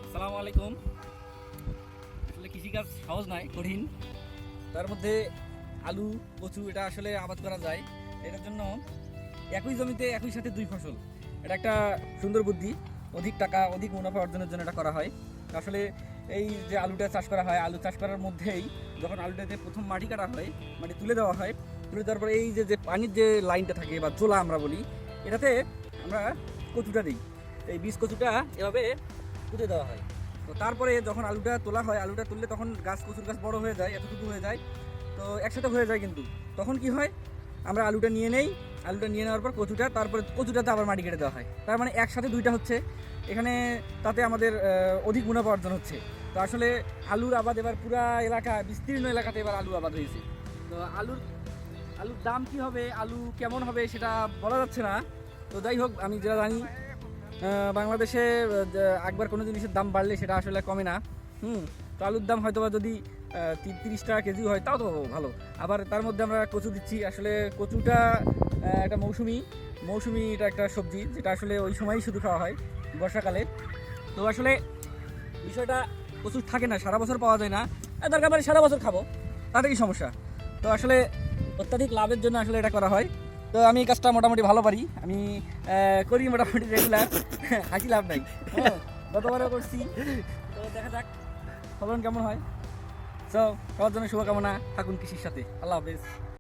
আসসালামু আলাইকুম। আসলে কৃষিকাজ সহজ নয়, কঠিন। তার মধ্যে আলু, কচু এটা আসলে আবাদ করা যায়। এটার জন্য একই জমিতে একই সাথে দুই ফসল, এটা একটা সুন্দর বুদ্ধি। অধিক টাকা, অধিক মুনাফা অর্জনের জন্য এটা করা হয়। আসলে এই যে আলুটা চাষ করা হয়, আলু চাষ করার মধ্যেই যখন আলুটাতে প্রথম মাটি কাটা হয়, মাটি তুলে দেওয়া হয়, তুলে দেওয়ার পরে এই যে যে পানির যে লাইনটা থাকে বা জোলা আমরা বলি, এটাতে আমরা কচুটা দিই। এই বীজ কচুটা এভাবে পুঁতে দেওয়া হয়। তো তারপরে যখন আলুটা তোলা হয়, আলুটা তুললে তখন কচুর গাছ বড় হয়ে যায়, এতটুকু হয়ে যায়। তো একসাথে হয়ে যায়, কিন্তু তখন কি হয়, আমরা আলুটা নিয়ে নেই, আলুটা নিয়ে নেওয়ার পর কচুটা, তারপরে কচুটাতে আবার মাটি কেটে দেওয়া হয়। তার মানে একসাথে দুইটা হচ্ছে এখানে, তাতে আমাদের অধিক মুনাফা অর্জন হচ্ছে। তো আসলে আলুর আবাদ এবার পুরা এলাকা, বিস্তীর্ণ এলাকাতে এবার আলু আবাদ হয়েছে। তো আলুর দাম কি হবে, আলু কেমন হবে সেটা বলা যাচ্ছে না। তো যাই হোক, আমি যেটা জানি, বাংলাদেশে একবার কোনো জিনিসের দাম বাড়লে সেটা আসলে কমে না। তো আলুর দাম হয়তো বা যদি 30 টাকা কেজি হয়, তাও তো ভালো। আবার তার মধ্যে আমরা কচু দিচ্ছি। আসলে কচুটা একটা মৌসুমি এটা একটা সবজি, যেটা আসলে ওই সময়ই শুধু খাওয়া হয়, বর্ষাকালে। তো আসলে বিষয়টা, প্রচুর থাকে না, সারা বছর পাওয়া যায় না। দরকার মানে সারা বছর খাবো, তাতে কি সমস্যা? তো আসলে অত্যাধিক লাভের জন্য আসলে এটা করা হয়। তো আমি এই কাজটা মোটামুটি ভালো পারি, আমি করি মোটামুটি রেগুলার। হাসি লাভ নাই, গতবারও করছি। তো দেখা যাক ফলন কেমন হয়। সো সবার জন্য শুভকামনা, থাকুন কৃষির সাথে। আল্লাহ হাফেজ।